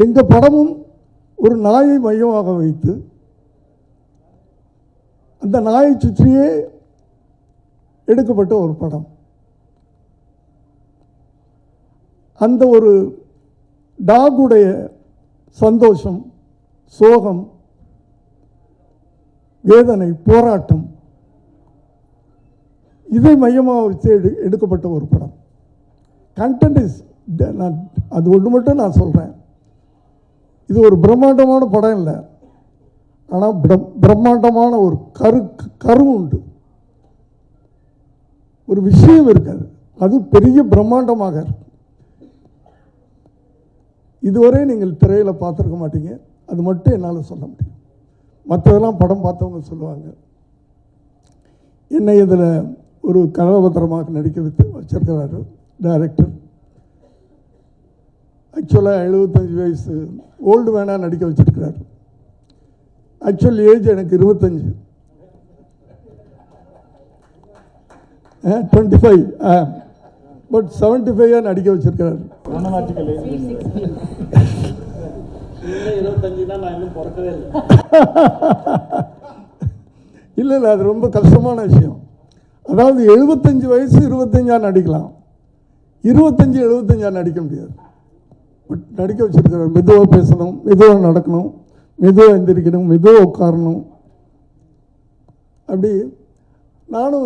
எங்கள் படமும் ஒரு நாயை மையமாக வைத்து அந்த நாயை சுற்றியே எடுக்கப்பட்ட ஒரு படம். அந்த ஒரு டாகுடைய சந்தோஷம், சோகம், வேதனை, போராட்டம், இதை மையமாக வச்சு எடுக்கப்பட்ட ஒரு படம். கண்டென்ட் இஸ், நான் அது ஒன்று மட்டும் நான் சொல்கிறேன், இது ஒரு பிரம்மாண்டமான படம் இல்லை, ஆனால் பிரம்மாண்டமான ஒரு கரு உண்டு, ஒரு விஷயம் இருக்காது, அது பெரிய பிரம்மாண்டமாக இருக்கு. இதுவரை நீங்கள் திரையில் பார்த்துருக்க மாட்டீங்க, அது மட்டும் என்னால் சொல்ல முடியும். மற்றதெல்லாம் படம் பார்த்தவங்க சொல்லுவாங்க. என்னை இதில் ஒரு கதாபாத்திரமாக நடிக்க வச்சிருக்கிறாரு டைரக்டர். ஆக்சுவலாக 75 வயசு ஓல்டு மேனாக நடிக்க வச்சிருக்கிறாரு. ஆக்சுவல் ஏஜ் எனக்கு 25, 25, பட் 75 நடிக்க வச்சிருக்கிறாரு. இல்லை இல்லை, அது ரொம்ப கஷ்டமான விஷயம். அதாவது 75 வயசு 25 நடிக்கலாம், 25 75 நடிக்க முடியாது. பட் நடிக்க வச்சிருக்கிறார். மெதுவாக பேசணும், மெதுவாக நடக்கணும், மெதுவாக எந்திரிக்கணும், மெதுவாக உட்காரணும். அப்படி நானும்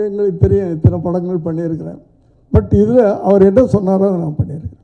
எங்களுக்கு தெரியும் இத்தனை படங்கள் பண்ணியிருக்கிறேன். பட் இதில் அவர் என்ன சொன்னாரோ அதை நான் பண்ணியிருக்கேன்.